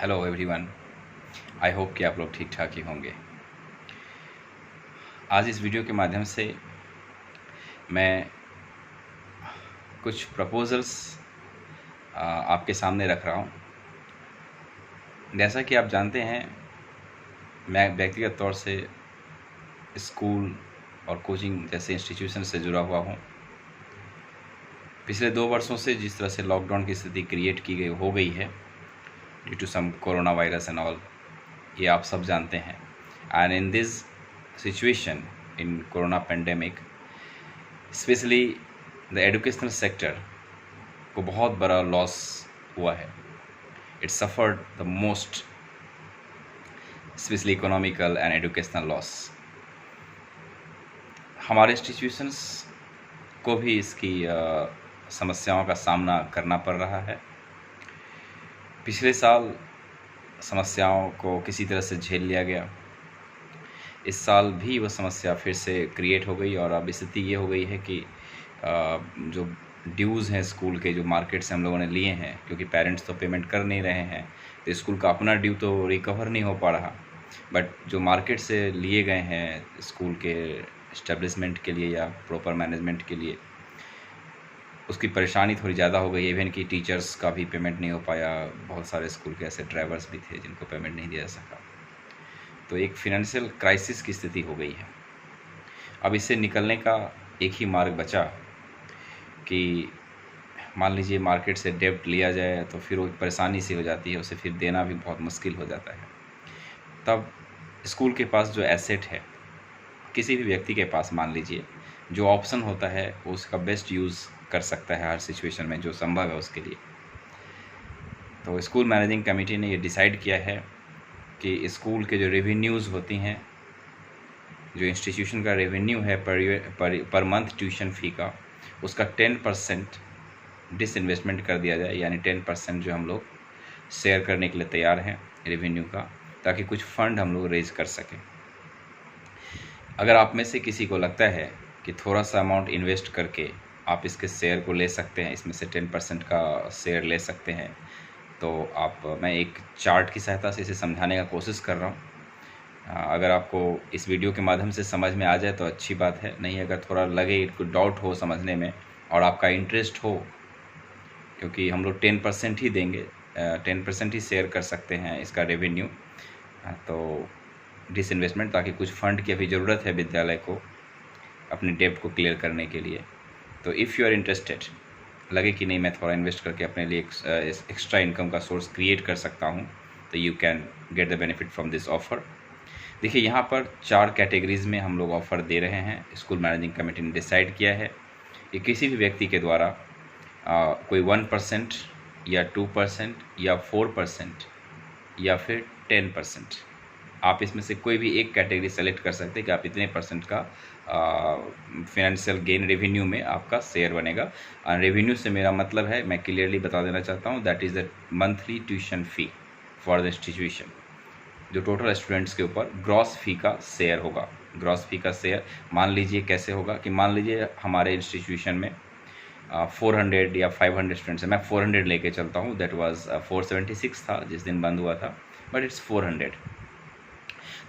Hello everyone. I hope कि आप लोग ठीक ठाक ही होंगे। आज इस वीडियो के माध्यम से मैं कुछ प्रपोजल्स आपके सामने रख रहा हूँ। जैसा कि आप जानते हैं, मैं व्यक्तिगत तौर से स्कूल और कोचिंग जैसे इंस्टीट्यूशन से जुड़ा हुआ हूँ। पिछले 2 वर्षों से जिस तरह से लॉकडाउन की स्थिति क्रिएट की गई हो गई है due to some corona virus and all, ये आप सब जानते हैं। And in this situation, in corona pandemic, especially the educational sector को बहुत बड़ा लॉस हुआ है। It suffered the most, especially economical and educational loss. हमारे इंस्टीट्यूशंस को भी इसकी समस्याओं का सामना करना पड़ रहा है। पिछले साल समस्याओं को किसी तरह से झेल लिया गया। इस साल भी वह समस्या फिर से क्रिएट हो गई और अब स्थिति ये हो गई है कि जो ड्यूज़ हैं स्कूल के, जो मार्केट से हम लोगों ने लिए हैं, क्योंकि पेरेंट्स तो पेमेंट कर नहीं रहे हैं, तो स्कूल का अपना ड्यू तो रिकवर नहीं हो पा रहा। बट जो मार्केट से लिए गए हैं स्कूल के इस्टेब्लिशमेंट के लिए या प्रॉपर मैनेजमेंट के लिए, उसकी परेशानी थोड़ी ज़्यादा हो गई। इवन कि टीचर्स का भी पेमेंट नहीं हो पाया। बहुत सारे स्कूल के ऐसे ड्राइवर्स भी थे जिनको पेमेंट नहीं दिया जा सका। तो एक फिनेंशियल क्राइसिस की स्थिति हो गई है। अब इससे निकलने का एक ही मार्ग बचा कि मान लीजिए मार्केट से डेब्ट लिया जाए तो फिर वो परेशानी सी हो जाती है, उसे फिर देना भी बहुत मुश्किल हो जाता है। तब स्कूल के पास जो एसेट है, किसी भी व्यक्ति के पास मान लीजिए, जो ऑप्शन होता है वो उसका बेस्ट यूज़ कर सकता है हर सिचुएशन में, जो संभव है उसके लिए। तो स्कूल मैनेजिंग कमेटी ने ये डिसाइड किया है कि स्कूल के जो रेवेन्यूज़ होती हैं, जो इंस्टीट्यूशन का रेवेन्यू है पर मंथ ट्यूशन फ़ी का, उसका 10% डिसइन्वेस्टमेंट कर दिया जाए। यानी 10% जो हम लोग शेयर करने के लिए तैयार हैं रेवेन्यू का, ताकि कुछ फ़ंड हम लोग रेज कर सकें। अगर आप में से किसी को लगता है कि थोड़ा सा अमाउंट इन्वेस्ट करके आप इसके शेयर को ले सकते हैं, इसमें से 10% का शेयर ले सकते हैं, तो मैं एक चार्ट की सहायता से इसे समझाने का कोशिश कर रहा हूँ। अगर आपको इस वीडियो के माध्यम से समझ में आ जाए तो अच्छी बात है, नहीं अगर थोड़ा लगे, कोई डाउट हो समझने में और आपका इंटरेस्ट हो, क्योंकि हम लोग 10% ही देंगे, 10% ही शेयर कर सकते हैं इसका रेवेन्यू, तो डिसइन्वेस्टमेंट, ताकि कुछ फ़ंड की अभी ज़रूरत है विद्यालय को अपनी डेब्ट को क्लियर करने के लिए। तो इफ़ यू आर इंटरेस्टेड, लगे कि नहीं मैं थोड़ा इन्वेस्ट करके अपने लिए एक्स्ट्रा इनकम का सोर्स क्रिएट कर सकता हूँ, तो you can get the benefit from this offer. देखिए, यहाँ पर 4 कैटेगरीज़ में हम लोग ऑफ़र दे रहे हैं। स्कूल मैनेजिंग कमेटी ने डिसाइड किया है कि किसी भी व्यक्ति के द्वारा कोई 1% या 2% या 4% या फिर 10%, आप इसमें से कोई भी एक कैटेगरी सेलेक्ट कर सकते हैं कि आप इतने % का फिनेंशियल गेन रेवेन्यू में आपका शेयर बनेगा। रेवेन्यू से मेरा मतलब है, मैं क्लियरली बता देना चाहता हूँ, that is the monthly tuition fee for the institution, जो टोटल स्टूडेंट्स के ऊपर ग्रॉस फ़ी का शेयर होगा। ग्रॉस फ़ी का शेयर मान लीजिए कैसे होगा कि मान लीजिए हमारे इंस्टीट्यूशन में 400 या 500 स्टूडेंट्स हैं। मैं 400 लेके चलता हूँ, दैट वाज 476 था जिस दिन बंद हुआ था, बट इट्स 400।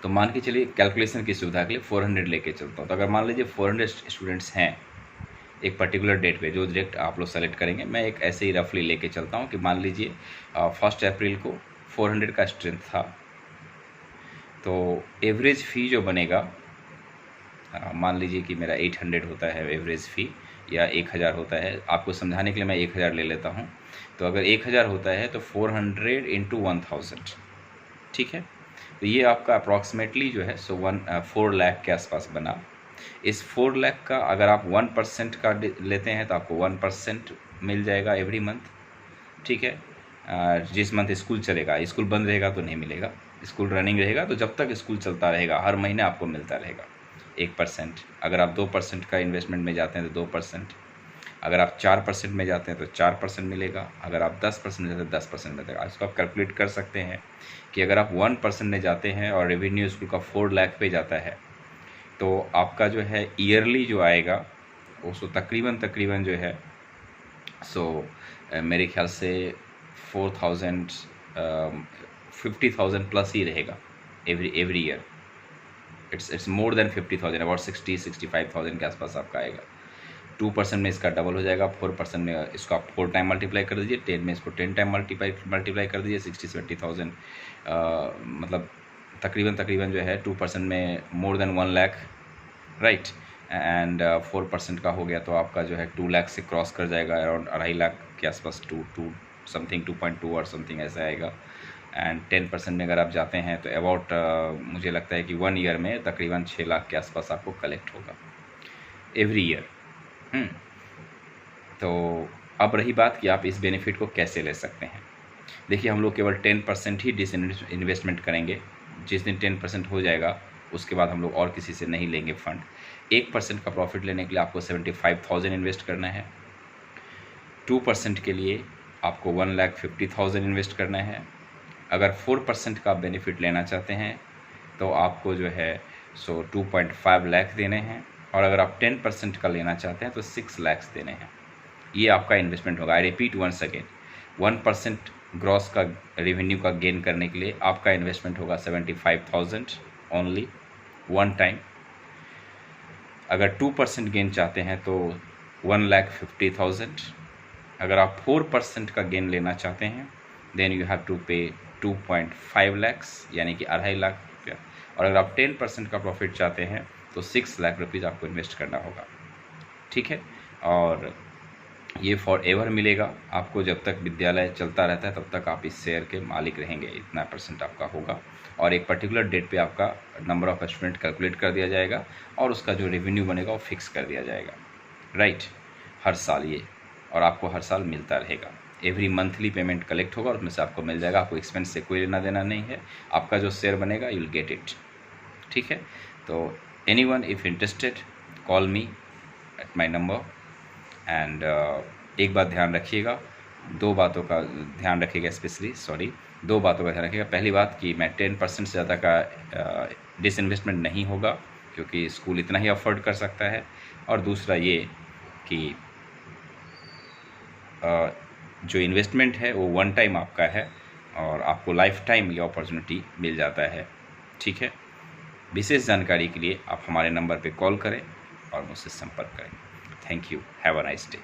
तो मान के चलिए कैलकुलेशन की सुविधा के लिए 400 लेके चलता हूँ। तो अगर मान लीजिए 400 स्टूडेंट्स हैं एक पर्टिकुलर डेट पे, जो डायरेक्ट आप लोग सेलेक्ट करेंगे, मैं एक ऐसे ही रफली लेके चलता हूँ कि मान लीजिए 1 अप्रैल को 400 का स्ट्रेंथ था, तो एवरेज फ़ी जो बनेगा, मान लीजिए कि मेरा 800 होता है एवरेज फ़ी, या 1000 होता है। आपको समझाने के लिए मैं 1000 ले लेता हूँ। तो अगर 1000 होता है तो 400 इंटू 1000, ठीक है। तो ये आपका अप्रॉक्सीमेटली जो है 4 लाख के आसपास बना। इस 4 लाख का अगर आप 1% का लेते हैं तो आपको 1% मिल जाएगा एवरी मंथ, ठीक है। जिस मंथ स्कूल चलेगा, स्कूल बंद रहेगा तो नहीं मिलेगा। स्कूल रनिंग रहेगा तो जब तक स्कूल चलता रहेगा हर महीने आपको मिलता रहेगा 1%। अगर आप 2% का इन्वेस्टमेंट में जाते हैं तो 2%, अगर आप 4% में जाते हैं तो 4% मिलेगा, अगर आप 10% में जाते हैं तो 10% मिलेगा। इसको आप कैलकुलेट कर सकते हैं कि अगर आप 1% में जाते हैं और रेवेन्यू स्कूल का 4 लाख पे जाता है, तो आपका जो है ईयरली जो आएगा उसको तकरीबन जो है मेरे ख्याल से 50,000 प्लस ही रहेगा every year. It's more than 50,000, about 65,000 के आसपास आपका आएगा। 2% में इसका डबल हो जाएगा, 4% में इसको आप 4 टाइम मल्टीप्लाई कर दीजिए, 10 में इसको 10 टाइम मल्टीप्लाई कर दीजिए, 60-70,000 मतलब तकरीबन जो है 2% में more than 1 lakh, right. And 4% का हो गया तो आपका जो है 2 लाख से क्रॉस कर जाएगा, अराउंड 2.5 लाख के आसपास, 2.2 और समथिंग ऐसा आएगा। एंड 10% में अगर आप जाते हैं तो अबाउट मुझे लगता है कि 1 ईयर में तकरीबन 6 लाख के आसपास आपको कलेक्ट होगा एवरी ईयर। तो अब रही बात कि आप इस बेनिफिट को कैसे ले सकते हैं। देखिए, हम लोग केवल 10% ही इन्वेस्टमेंट करेंगे। जिस दिन 10% हो जाएगा उसके बाद हम लोग और किसी से नहीं लेंगे फंड। 1% का प्रॉफिट लेने के लिए आपको 75,000 इन्वेस्ट करना है। 2% के लिए आपको 1,50,000 इन्वेस्ट करना है। अगर 4% का बेनिफिट लेना चाहते हैं तो आपको जो है 2.5 लाख देने हैं, और अगर आप 10% का लेना चाहते हैं तो 6 लाख देने हैं। ये आपका इन्वेस्टमेंट होगा। I repeat once again, 1% gross का रेवेन्यू का गेन करने के लिए आपका इन्वेस्टमेंट होगा 75,000 ओनली, 1 टाइम। अगर 2% गेन चाहते हैं तो 1,50,000। अगर आप 4% का गेन लेना चाहते हैं देन यू हैव टू पे 2.5 लैक्स, यानी कि 2.5 लाख रुपया। और अगर आप 10% का प्रॉफिट चाहते हैं तो 6 लाख रुपीज़ आपको इन्वेस्ट करना होगा, ठीक है। और ये फॉर एवर मिलेगा आपको, जब तक विद्यालय चलता रहता है तब तक आप इस शेयर के मालिक रहेंगे। इतना % आपका होगा, और एक पर्टिकुलर डेट पे आपका नंबर ऑफ स्टूडेंट कैलकुलेट कर दिया जाएगा, और उसका जो रेवेन्यू बनेगा वो फिक्स कर दिया जाएगा, राइट। हर साल ये, और आपको हर साल मिलता रहेगा। एवरी मंथली पेमेंट कलेक्ट होगा और उसमें से आपको मिल जाएगा। आपको एक्सपेंस से कोई लेना देना नहीं है। आपका जो शेयर बनेगा यू विल गेट इट, ठीक है। तो anyone if interested call me at my number. And एक बात ध्यान रखिएगा, 2 बातों का ध्यान रखिएगा, दो बातों का ध्यान रखिएगा। पहली बात कि मैं 10% से ज़्यादा का डिसइन्वेस्टमेंट नहीं होगा, क्योंकि स्कूल इतना ही अफोर्ड कर सकता है। और दूसरा ये कि जो इन्वेस्टमेंट है वो 1 टाइम आपका है, और आपको लाइफ टाइम ये अपॉर्चुनिटी मिल जाता है, ठीक है। विशेष जानकारी के लिए आप हमारे नंबर पे कॉल करें और मुझसे संपर्क करें। Thank you, have a nice day.